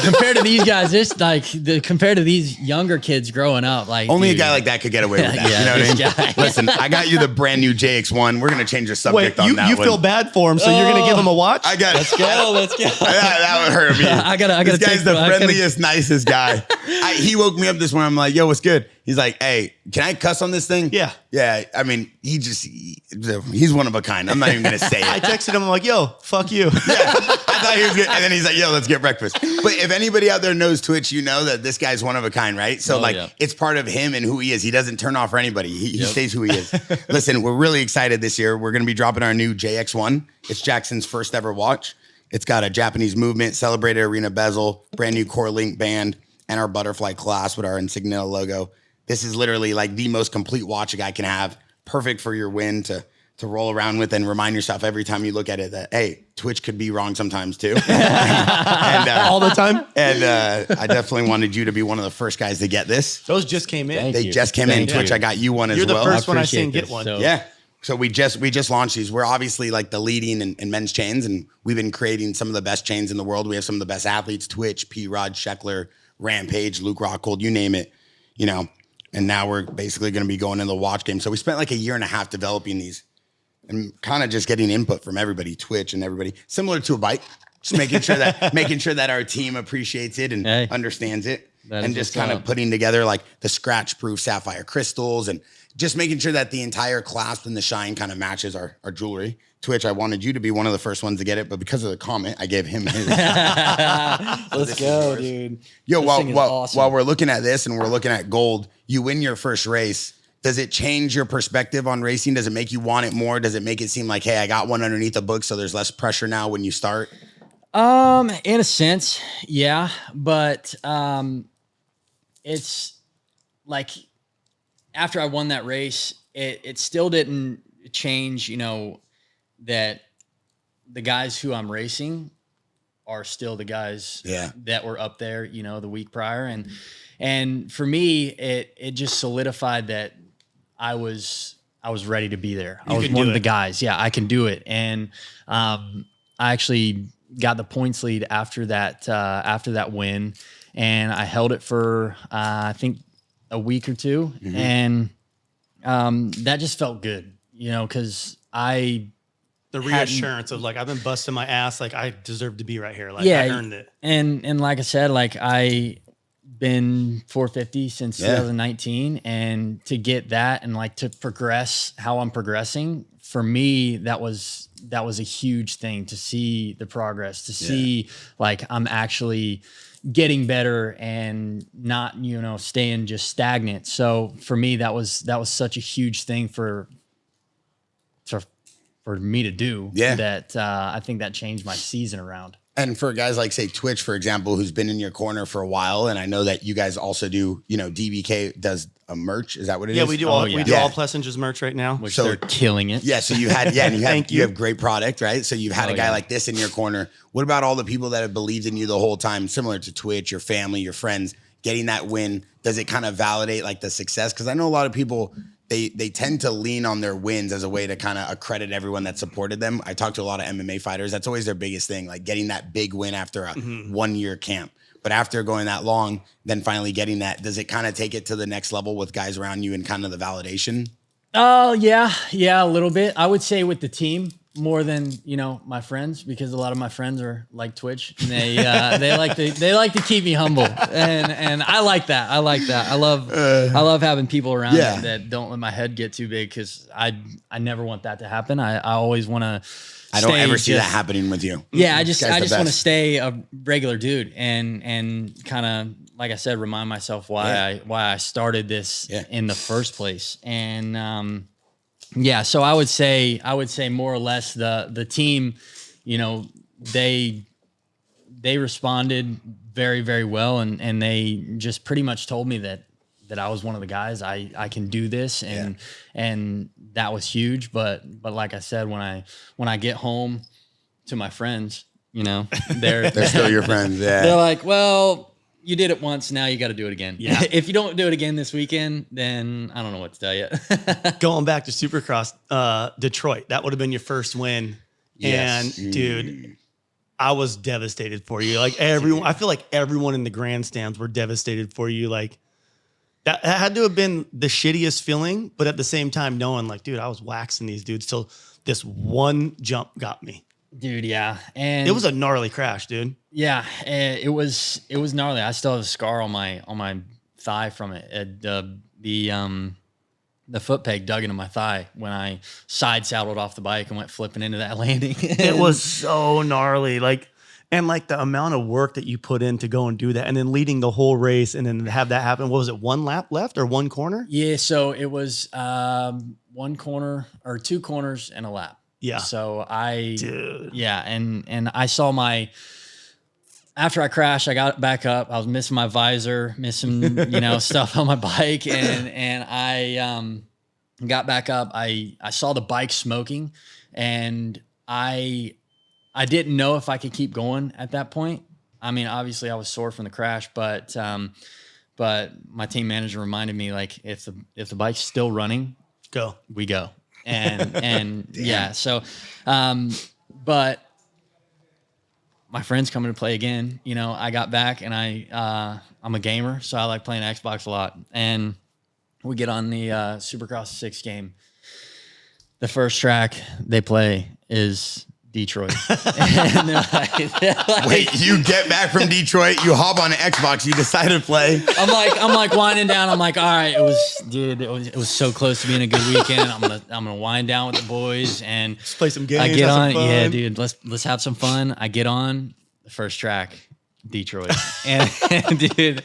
Compared to these guys, compared to these younger kids growing up, like only a guy like that could get away with that. You know what I mean? Listen, I got you the brand new JX1. We're gonna change the subject on that. You feel bad for him, so you're gonna give him a watch? I got. Let's go. That would hurt me. I gotta. This guy's the friendliest, nicest guy. He woke me up this morning. I'm like, yo, what's good? He's like, hey, can I cuss on this thing? Yeah. Yeah. I mean, he's one of a kind. I'm not even gonna say it. I texted him. I'm like, yo, fuck you. Yeah. I thought he was good. And then he's like, yo, let's get breakfast. But if anybody out there knows Twitch, you know that this guy's one of a kind, right? So it's part of him and who he is. He doesn't turn off for anybody. He stays who he is. Listen, we're really excited this year. We're going to be dropping our new JX1. It's Jaxxon's first ever watch. It's got a Japanese movement, celebrated arena bezel, brand new core link band, and our butterfly clasp with our insignia logo. This is literally like the most complete watch a guy can have. Perfect for your win to roll around with and remind yourself every time you look at it that, hey, Twitch could be wrong sometimes too. and, all the time. And I definitely wanted you to be one of the first guys to get this. Those just came in. They just came in. Twitch, I got you one as well. You're the first one I seen get one. Yeah. So we just launched these. We're obviously like the leading in men's chains, and we've been creating some of the best chains in the world. We have some of the best athletes, Twitch, P-Rod, Sheckler, Rampage, Luke Rockhold, you name it, and now we're basically going to be going into the watch game. So we spent like a year and a half developing these and kind of just getting input from everybody, Twitch and everybody, similar to a bike, just making sure that our team appreciates it and understands it, and just kind of putting together like the scratch proof sapphire crystals and just making sure that the entire clasp and the shine kind of matches our jewelry. Twitch, I wanted you to be one of the first ones to get it, but because of the comment, I gave him his. Let's go, dude. Yo, while we're looking at this and we're looking at gold, you win your first race. Does it change your perspective on racing? Does it make you want it more? Does it make it seem like, hey, I got one underneath the book, so there's less pressure now when you start? In a sense, yeah, but it's like after I won that race, it still didn't change, that the guys who I'm racing are still the guys that were up there, the week prior. And for me, it just solidified that I was ready to be there. I was one of the guys. Yeah, I can do it. And I actually got the points lead after that win, and I held it for I think a week or two, and that just felt good, because the reassurance of like, I've been busting my ass. Like I deserve to be right here. Like I earned it. And like I said, like I been 450 since 2019, and to get that and like to progress how I'm progressing, for me, that was a huge thing, to see the progress, to see like I'm actually getting better and not, staying just stagnant. So for me, that was such a huge thing for me to do, that I think that changed my season around. And for guys like, say, Twitch, for example, who's been in your corner for a while, and I know that you guys also do, DBK does a merch. Is that what it is? Yeah, we do all Plessinger's merch right now. Which they're killing it. Yeah, so you had, and you have great product, right? So you've had a guy like this in your corner. What about all the people that have believed in you the whole time, similar to Twitch, your family, your friends, getting that win? Does it kind of validate like the success? Because I know a lot of people, they tend to lean on their wins as a way to kind of accredit everyone that supported them. I talk to a lot of MMA fighters. That's always their biggest thing, like getting that big win after a 1 year camp. But after going that long, then finally getting that, does it kind of take it to the next level with guys around you and kind of the validation? Oh, yeah, a little bit. I would say with the team more than, my friends, because a lot of my friends are like Twitch, and they like to keep me humble, and I like that. I love having people around that don't let my head get too big, because I never want that to happen. I always want to. I don't ever see that happening with you. Yeah, I just want to stay a regular dude and kind of, like I said, remind myself why I started this in the first place. And so I would say more or less the team, they responded very, very well, and they just pretty much told me that I was one of the guys. I can do this, and that was huge. But like I said, when I get home to my friends, they're still your friends. Yeah, they're like, well, you did it once, now you got to do it again. Yeah. If you don't do it again this weekend, then I don't know what to tell you. Going back to Supercross, Detroit, that would have been your first win. Yes. And dude, I was devastated for you. Like everyone, I feel like everyone in the grandstands were devastated for you. Like that had to have been the shittiest feeling, but at the same time knowing like, dude, I was waxing these dudes till this one jump got me. Dude, yeah. And it was a gnarly crash, dude. Yeah, it was gnarly. I still have a scar on my thigh from it. The foot peg dug into my thigh when I side saddled off the bike and went flipping into that landing. It was so gnarly. And the amount of work that you put in to go and do that, and then leading the whole race, and then have that happen. What was it, one lap left or one corner? Yeah, so it was one corner or two corners and a lap. Yeah. So and I saw after I crashed, I got back up. I was missing my visor, missing, stuff on my bike. And I got back up. I saw the bike smoking, and I didn't know if I could keep going at that point. I mean, obviously I was sore from the crash, but my team manager reminded me, like, if the bike's still running, we go. And yeah, so, but my friends coming to play again, I got back, and I'm a gamer, so I like playing Xbox a lot. And we get on the Supercross 6 game. The first track they play is Detroit. And they're like, wait, you get back from Detroit, you hop on an Xbox, you decide to play. I'm like winding down. I'm like, all right, it was so close to being a good weekend. I'm gonna wind down with the boys and let's play some games. I get on, yeah, dude. Let's have some fun. I get on the first track, Detroit, and dude,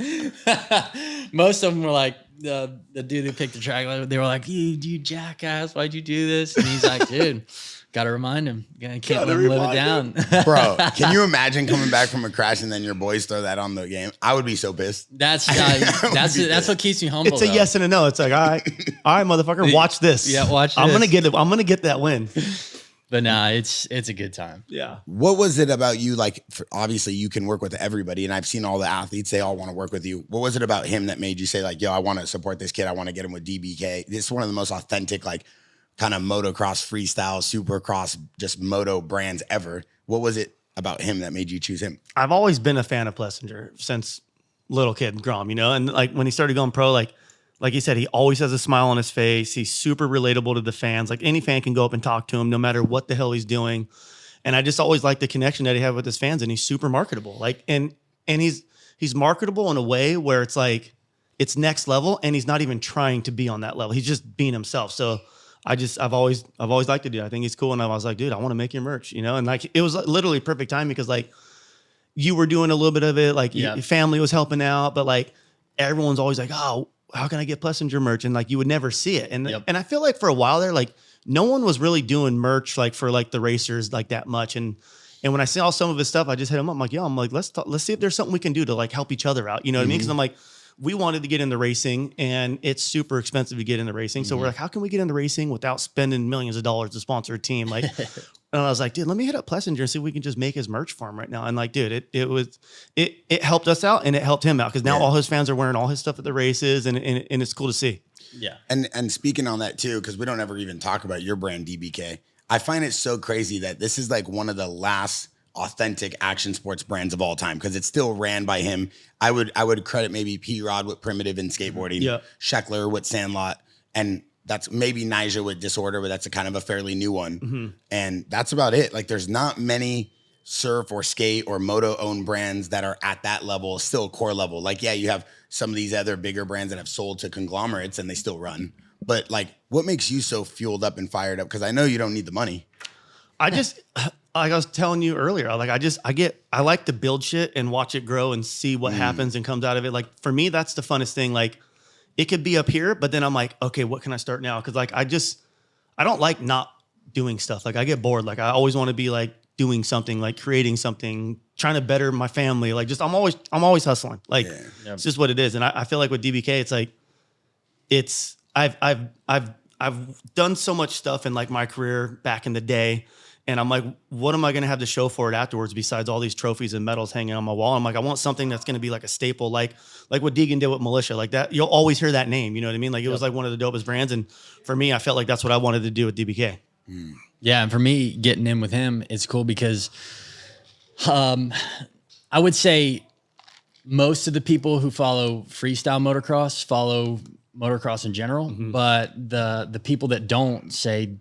most of them were like, the dude who picked the track, they were like, you jackass, why'd you do this? And he's like, dude, Gotta remind him. Can't let him live it down. Bro, can you imagine coming back from a crash and then your boys throw that on the game? I would be so pissed. That's what keeps me humble. It's a yes and a no. It's like, all right, motherfucker, watch this. Yeah, watch this. I'm gonna get that win. But nah, it's a good time. Yeah. What was it about you? Like, obviously you can work with everybody, and I've seen all the athletes, they all want to work with you. What was it about him that made you say like, yo, I want to support this kid. I want to get him with DBK. This is one of the most authentic, like kind of motocross, freestyle, supercross, just moto brands ever. What was it about him that made you choose him? I've always been a fan of Plessinger since little kid, Grom, you know? And like when he started going pro, like he said, he always has a smile on his face. He's super relatable to the fans. Like any fan can go up and talk to him no matter what the hell he's doing. And I just always liked the connection that he had with his fans, and he's super marketable. Like, and he's marketable in a way where it's like, it's next level, and he's not even trying to be on that level. He's just being himself. So I've always liked to do it. I think he's cool. And I was like, dude, I want to make your merch, you know? And like, it was literally perfect time because like you were doing a little bit of it, like your family was helping out, but like everyone's always like, oh, how can I get Plessinger merch? And like, you would never see it. And, and I feel like for a while there, like no one was really doing merch, like for like the racers, like that much. And when I saw some of his stuff, I just hit him up. I'm like, yo, let's see if there's something we can do to like help each other out. You know what I mean? Cause I'm like, we wanted to get into racing, and it's super expensive to get into racing. So we're like, how can we get into racing without spending millions of dollars to sponsor a team? Like, and I was like, dude, let me hit up Plessinger and see if we can just make his merch for him right now. And like, dude, it helped us out, and it helped him out because now all his fans are wearing all his stuff at the races, and it's cool to see. Yeah. And speaking on that too, because we don't ever even talk about your brand DBK. I find it so crazy that this is like one of the last authentic action sports brands of all time because it's still ran by him. I would credit maybe P-Rod with Primitive in skateboarding, Sheckler with Sandlot, and that's maybe Nyjah with Disorder, but that's a kind of a fairly new one. And that's about it. Like there's not many surf or skate or moto owned brands that are at that level, still core level. Like, yeah, you have some of these other bigger brands that have sold to conglomerates and they still run. But like, what makes you so fueled up and fired up? Because I know you don't need the money. I just, like I was telling you earlier, like I like to build shit and watch it grow and see what happens and comes out of it. Like for me, that's the funnest thing. Like it could be up here, but then I'm like, okay, what can I start now? Cause like, I don't like not doing stuff. Like I get bored. Like I always want to be like doing something, like creating something, trying to better my family. Like just, I'm always hustling. Like it's just what it is. And I feel like with DBK, it's like, I've done so much stuff in like my career back in the day. And I'm like, what am I going to have to show for it afterwards besides all these trophies and medals hanging on my wall? I'm like, I want something that's going to be like a staple, like what Deegan did with Militia, like that. You'll always hear that name. You know what I mean? Like it was like one of the dopest brands. And for me, I felt like that's what I wanted to do with DBK. Yeah. And for me, getting in with him, it's cool because I would say most of the people who follow freestyle motocross follow motocross in general, but the people that don't, say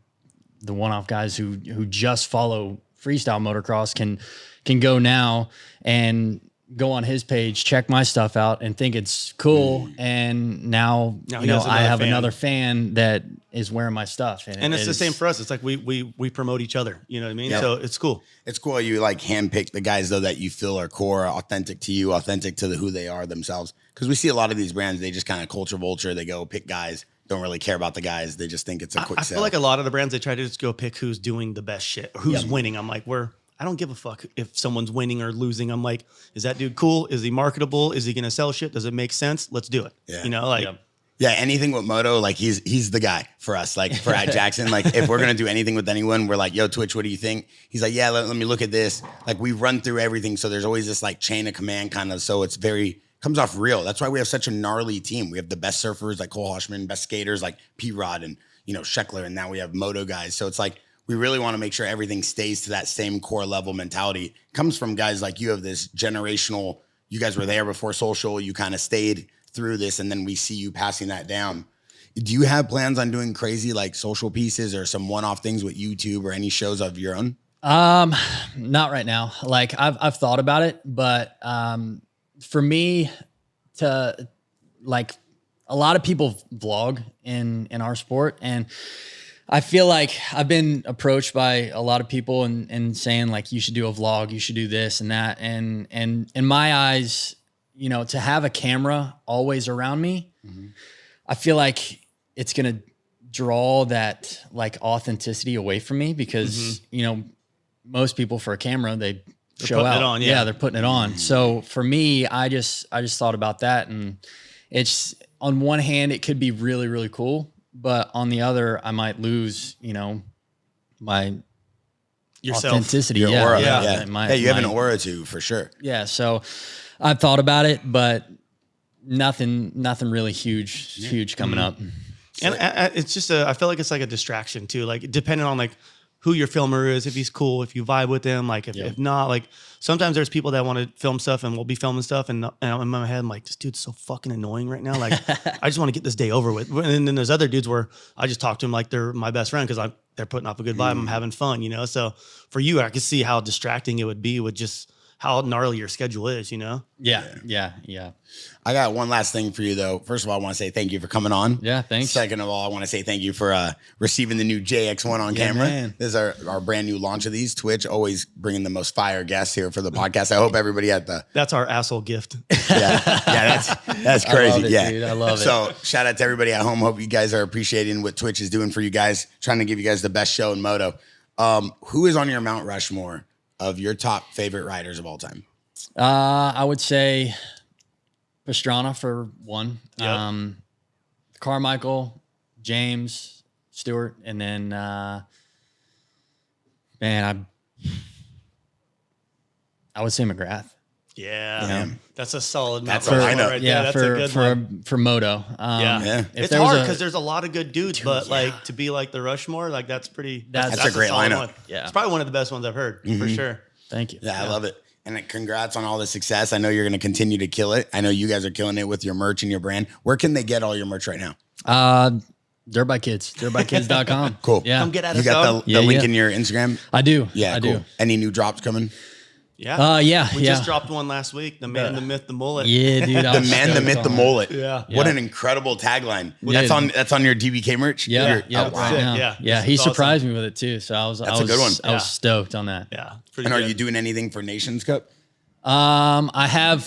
the one-off guys who just follow freestyle motocross can go now and go on his page, check my stuff out and think it's cool. And now you know, I have another fan that is wearing my stuff. And it's the same for us. It's like we promote each other. You know what I mean? Yep. So it's cool. It's cool. You like handpick the guys though that you feel are core, authentic to you, authentic to who they are themselves. Because we see a lot of these brands, they just kind of culture vulture. They go pick guys, don't really care about the guys. They just think it's a quick sale. I feel like a lot of the brands, they try to just go pick who's doing the best shit, who's winning. I'm like, I don't give a fuck if someone's winning or losing. I'm like, is that dude cool? Is he marketable? Is he going to sell shit? Does it make sense? Let's do it. Yeah. You know, like, yeah, anything with Moto, like he's the guy for us. Like for at Jaxxon, like if we're gonna do anything with anyone, we're like, yo, Twitch, what do you think? He's like, yeah, let me look at this. Like we run through everything, so there's always this like chain of command kind of. So it's comes off real. That's why we have such a gnarly team. We have the best surfers like Cole Hoshman, best skaters like P-Rod and Sheckler, and now we have Moto guys. So it's like we really want to make sure everything stays to that same core level mentality. It comes from guys like you have this generational. You guys were there before social. You kind of stayed through this, and then we see you passing that down. Do you have plans on doing crazy like social pieces or some one-off things with YouTube or any shows of your own? Not right now. Like I've thought about it, but for me to like a lot of people vlog in our sport, and I feel like I've been approached by a lot of people and saying like, you should do a vlog, you should do this and that. And in my eyes, to have a camera always around me, I feel like it's going to draw that like authenticity away from me because, you know, most people for a camera, they're show putting out. it on, yeah, they're putting it on. So for me, I just thought about that, and it's on one hand, it could be really, really cool, but on the other, I might lose, you know, my Yourself. authenticity. Your aura. Yeah. My, you have an aura too, for sure. Yeah. So I've thought about it, but nothing really huge coming up. And it's just I feel like it's like a distraction too. Like depending on like who your filmer is, if he's cool, if you vibe with him, like if not, like sometimes there's people that want to film stuff and we'll be filming stuff and in my head I'm like, this dude's so fucking annoying right now. Like I just want to get this day over with. And then there's other dudes where I just talk to them like they're my best friend because they're putting off a good vibe. I'm having fun, you know. So for you, I could see how distracting it would be with just how gnarly your schedule is, you know? Yeah. I got one last thing for you, though. First of all, I want to say thank you for coming on. Yeah, thanks. Second of all, I want to say thank you for receiving the new JX1 on camera. Man. This is our brand new launch of these. Twitch always bringing the most fire guests here for the podcast. I hope everybody at the... That's our asshole gift. That's crazy. I love it, dude. I love it. So shout out to everybody at home. Hope you guys are appreciating what Twitch is doing for you guys, trying to give you guys the best show in Moto. Who is on your Mount Rushmore of your top favorite riders of all time? I would say Pastrana for one. Yep. Carmichael, James, Stewart, and then I would say McGrath. Yeah. That's a solid. That's Mount all I know. Rushmore right there. That's a good one. For Moto. It's hard because there's a lot of good dudes, but like to be like the Rushmore, like that's pretty. That's a great solid lineup. one. Yeah. It's probably one of the best ones I've heard for sure. Thank you. Yeah, I love it. And congrats on all the success. I know you're going to continue to kill it. I know you guys are killing it with your merch and your brand. Where can they get all your merch right now? Dirt by Kids, dirtbykids.com. Cool. Yeah. Come get at You us, got dog. the link in your Instagram? I do. Yeah, I cool. do. Any new drops coming? Yeah. Yeah. We just dropped one last week. The man, the myth, the mullet. Yeah, dude. The man, the myth, the mullet. Yeah. What an incredible tagline. Yeah. That's on your DBK merch? Yeah. Oh, wow. Sick. Yeah. Yeah. He It's awesome. surprised me with it too. So I was a good one. I was stoked on that. Yeah. Pretty And are good. you doing anything for Nations Cup? I have,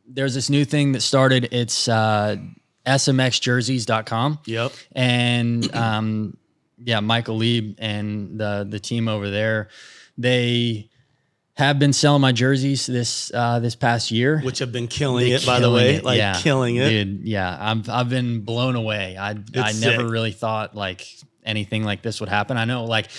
there's this new thing that started. It's, smxjerseys.com. Yep. And, Michael Lieb and the team over there, they have been selling my jerseys this past year. Which have been killing They're it, by the way. killing it, Killing it. Dude, yeah. I've been blown away. I never sick. really thought like anything like this would happen. I know like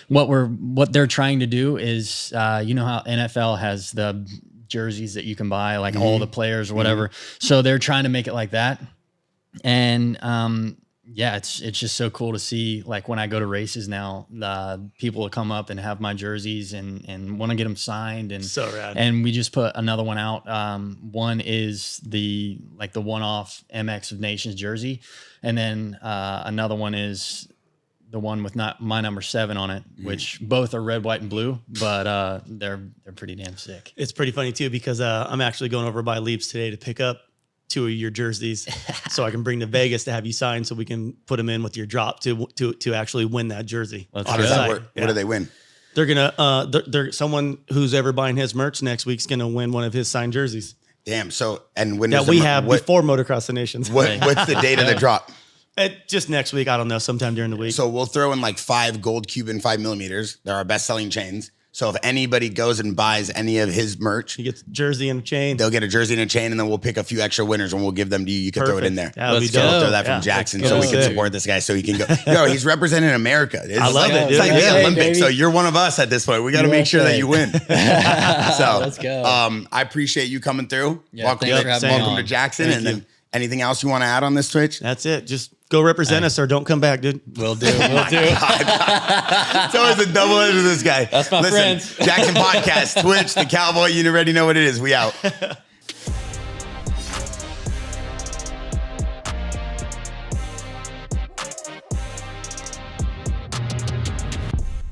what they're trying to do is you know how NFL has the jerseys that you can buy, like all the players or whatever. So they're trying to make it like that. And it's just so cool to see, like when I go to races now, people will come up and have my jerseys and want to get them signed. And So rad. And we just put another one out. One is the one-off MX of Nations jersey. And then another one is the one with not my number 7 on it, which both are red, white, and blue, but they're pretty damn sick. It's pretty funny too, because I'm actually going over by Leaps today to pick up 2 of your jerseys so I can bring to Vegas to have you signed so we can put them in with your drop to actually win that jersey. Let's How go. does that Right. work? Yeah. What do they win? They're gonna they're someone who's ever buying his merch next week's gonna win one of his signed jerseys Damn. So, and when that does we the, have before Motocross of Nations. what's the date of the drop? Just next week, I don't know, sometime during the week. So we'll throw in like 5 gold Cuban 5mm. They're our best selling chains. So if anybody goes and buys any of his merch, he gets a jersey and a chain. they'll get a jersey and a chain, and then we'll pick a few extra winners and we'll give them to you. You can throw it in there. That would be Let's dope. go. We'll throw that Yeah. from Jaxxon Let's so go. we can Sick. support this guy so he can go. Yo, he's representing America. I love it, It's dude. like the Yeah, Olympics. baby. So you're one of us at this point. We got to make sure that USA. you win. So Let's go. I apprete you coming through. Yeah, welcome thanks for having me welcome on. to Jaxxon. Thank And you. then anything else you want to add on this Twitch? That's it. Just go represent us or don't come back, dude. We'll do. We'll do. It's always a double edge with this guy. That's my friends. Jaxxon Podcast, Twitch, the Cowboy. You already know what it is. We out.